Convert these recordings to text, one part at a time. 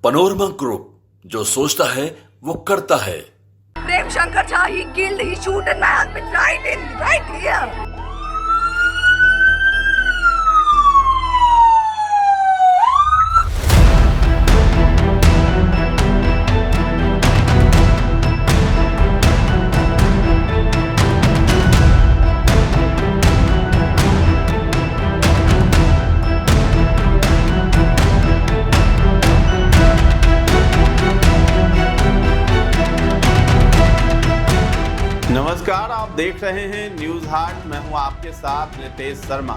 Panorama group, जो सोचता है वो करता है। Prem Shankar Jha, he killed, he shoot my husband right here. नमस्कार, आप देख रहे हैं न्यूज हाट। मैं हूं आपके साथ Nitesh Sharma.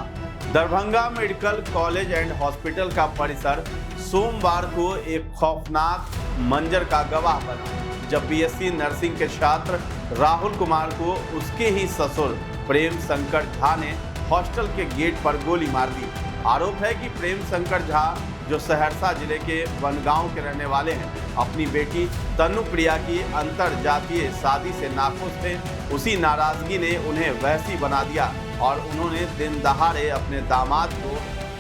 Darbhanga medical college and hospital का परिसर सोमवार को एक खौफनाक मंजर का गवाह बना, जब बीएससी नर्सिंग के छात्र राहुल कुमार को उसके ही ससुर प्रेम शंकर झा ने हॉस्टल के गेट पर गोली मार दी। आरोप है कि प्रेम शंकर झा, जो सहरसा जिले के बनगांव के रहने वाले हैं, अपनी बेटी तनुप्रिया की अंतर जातीय शादी से नाखुश थे। उसी नाराजगी ने उन्हें वैसी बना दिया और उन्होंने दिन दहाड़े अपने दामाद को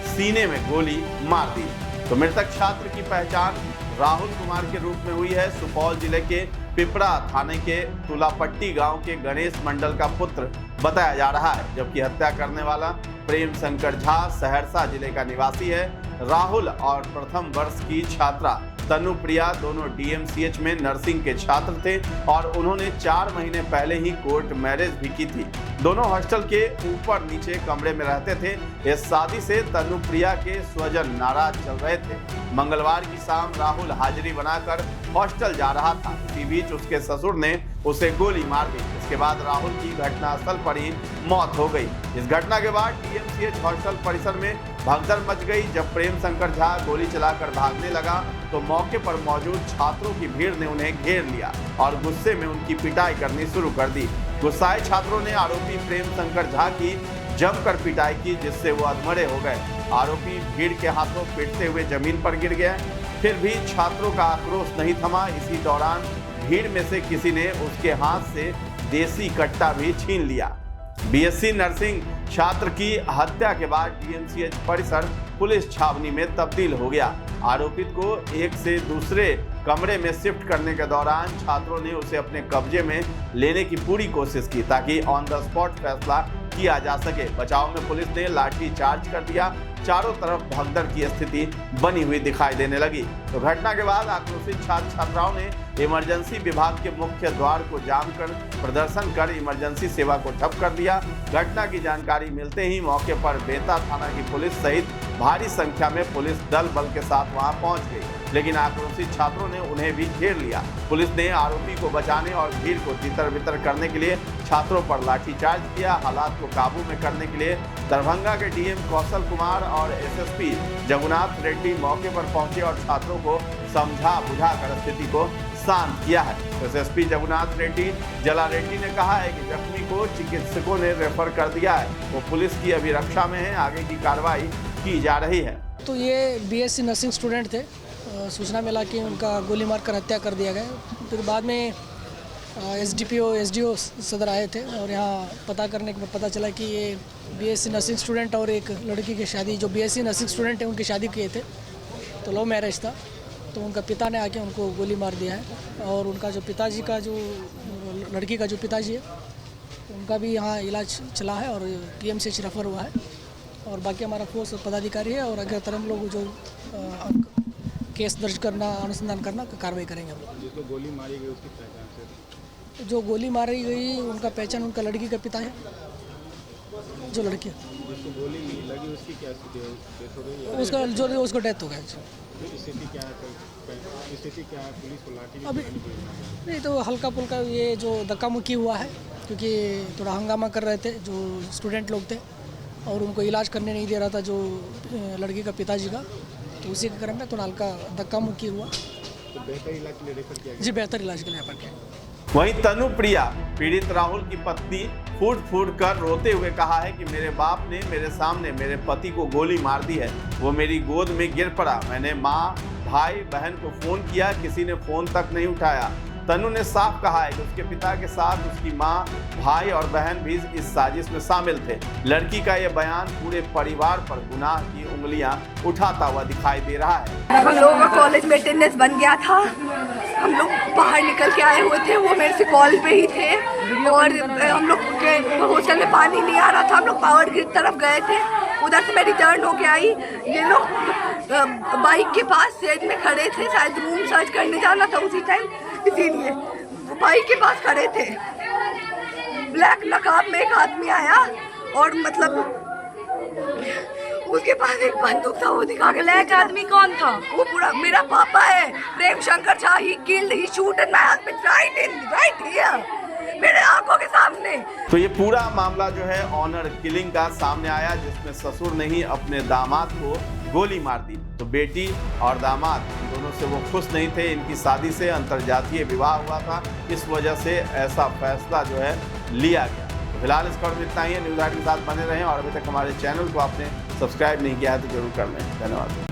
सीने में गोली मार दी। तो मृतक छात्र की पहचान राहुल कुमार के रूप में हुई है। सुपौल जिले के पिपरा थाने के तुलापट्टी गांव के गणेश मंडल का पुत्र बताया जा रहा है, जबकि हत्या करने वाला प्रेम शंकर झा सहरसा जिले का निवासी है। राहुल और प्रथम वर्ष की छात्रा तनुप्रिया दोनों डीएमसीएच में नर्सिंग के छात्र थे और उन्होंने 4 महीने पहले ही कोर्ट मैरिज भी की थी। दोनों हॉस्टल के ऊपर नीचे कमरे में रहते थे। इस शादी से तनुप्रिया के स्वजन नाराज चल रहे थे। मंगलवार की शाम राहुल हाजिरी बनाकर हॉस्टल जा रहा था। इसी बीच उसके ससुर ने उसे गोली मार दी। इसके बाद राहुल की घटनास्थल पर ही मौत हो गई। इस घटना के बाद डीएमसीएच हॉस्टल परिसर में भगदड़ मच गई। जब प्रेम शंकर झा गोली चलाकर भागने लगा तो मौके पर मौजूद छात्रों की भीड़ ने उन्हें घेर लिया और गुस्से में उनकी पिटाई करनी शुरू कर दी। गुस्साए छात्रों ने आरोपी प्रेम शंकर झा की जमकर पिटाई की, जिससे वो अधमरे हो गए। आरोपी भीड़ के हाथों पीटते हुए जमीन पर गिर गया। फिर भी छात्रों का आक्रोश नहीं थमा। इसी दौरान भीड़ में से किसी ने उसके हाथ से देसी कट्टा भी छीन लिया। बीएससी नर्सिंग छात्र की हत्या के बाद डीएमसीएच परिसर पुलिस छावनी में तब्दील हो गया। आरोपित को एक से दूसरे कमरे में शिफ्ट करने के दौरान छात्रों ने उसे अपने कब्जे में लेने की पूरी कोशिश की, ताकि ऑन द स्पॉट फैसला किया जा सके। बचाव में पुलिस ने लाठी चार्ज कर दिया। चारों तरफ भगदड़ की स्थिति बनी हुई दिखाई देने लगी। तो घटना के बाद आक्रोशित छात्र छात्राओं ने इमरजेंसी विभाग के मुख्य द्वार को जाम कर प्रदर्शन कर इमरजेंसी सेवा को ठप कर दिया। घटना की जानकारी मिलते ही मौके पर बेता थाना की पुलिस सहित भारी संख्या में पुलिस दल बल के साथ वहां पहुंच गई, लेकिन आक्रोशित छात्रों ने उन्हें भी घेर लिया। पुलिस ने आरोपी को बचाने और भीड़ को तितर-बितर करने के लिए छात्रों पर लाठीचार्ज किया। हालात को काबू में करने के लिए दरभंगा के डीएम कौशल कुमार और एसएसपी जगन्नाथ रेड्डी मौके पर पहुंचे और छात्रों को समझा बुझाकर स्थिति को शांत किया है। एसएसपी जगन्नाथ रेड्डी जला रेड्डी ने कहा है कि जख्मी को चिकित्सकों ने रेफर कर दिया है। वो पुलिस की अभिरक्षा में है। आगे की कार्रवाई की जा रही है। तो ये बीएससी नर्सिंग स्टूडेंट थे। सूचना मिला कि उनका गोली मारकर हत्या कर दिया गया। फिर बाद में एसडीओ सदर आए थे और यहाँ पता करने के बाद पता चला कि ये बीएससी नर्सिंग स्टूडेंट और एक लड़की की शादी, जो बीएससी नर्सिंग स्टूडेंट है, उनकी शादी किए थे। तो लव मैरिज था। तो उनका पिता ने आके उनको गोली मार दिया है और उनका जो पिताजी का, जो लड़की का जो पिताजी है, उनका भी यहाँ इलाज चला है और डीएमसीएच रेफर हुआ है। और बाकी हमारा फोर्स पदाधिकारी है और अगर तरह लोग जो केस दर्ज करना, अनुसंधान करना, कार्रवाई करेंगे हम लोग। जिसको गोली मारी गई उसकी पहचान से? जो गोली मारी गई उनका पहचान उनका लड़की का पिता है, जो लड़की है। जिसको गोली लगी उसकी क्या स्थिति है? उसका जो उसको डेथ हो गया। स्थिति क्या है? पुलिस को लाठी अभी नहीं, तो हल्का फुल्का ये जो धक्का मुक्की हुआ है, क्योंकि थोड़ा हंगामा कर रहे थे जो स्टूडेंट लोग थे और उनको इलाज करने नहीं दे रहा था जो लड़की का पिताजी का। तो उसी के क्रम में थोड़ा हल्का धक्का मुक्की हुआ। तो बेहतर इलाज के लिए रेफर किया गया? जी, बेहतर इलाज के लिए रेफर किया। वहीं तनुप्रिया पीड़ित राहुल की पत्नी फूट कर रोते हुए कहा है कि मेरे बाप ने मेरे सामने मेरे पति को गोली मार दी है। वो मेरी गोद में गिर पड़ा। मैंने माँ, भाई, बहन को फ़ोन किया, किसी ने फ़ोन तक नहीं उठाया। तनु ने साफ कहा है कि उसके पिता के साथ उसकी मां, भाई और बहन भी इस साजिश में शामिल थे। लड़की का यह बयान पूरे परिवार पर गुनाह की उंगलियां उठाता हुआ दिखाई दे रहा है। हम लोगों का कॉलेज में अटेंडेंस बन गया था, हम लोग बाहर निकल के आए हुए थे, वो मेरे से कॉल पे ही थे और हम लोग के हॉस्टल में पानी नहीं आ रहा था, हम लोग पावर ग्रिड तरफ गए थे। उधर से मैं रिटर्न होके आई, ये लोग बाइक के पास सेट में खड़े थे, शायद रूम सर्च करने जाना था उसी टाइम, इसीलिए बाइक के पास खड़े थे। ब्लैक नकाब में एक आदमी आया और मतलब उसके पास एक बंदूक था, वो दिखा के। ब्लैक आदमी कौन था? वो पूरा मेरा पापा है, Prem Shankar Jha. He killed, he shoot at my husband right here, मेरे आंखों के सामने। तो ये पूरा मामला जो है ऑनर किलिंग का सामने आया, जिसमें ससुर ने ही अपने दामाद को गोली मार दी। तो बेटी और दामाद दोनों से वो खुश नहीं थे, इनकी शादी से अंतरजातीय विवाह हुआ था, इस वजह से ऐसा फैसला जो है लिया गया। तो फिलहाल इस खबर में इतना ही है। न्यूज़ 8 के साथ बने रहें और अभी तक हमारे चैनल को आपने सब्सक्राइब नहीं किया है तो जरूर कर लें। धन्यवाद।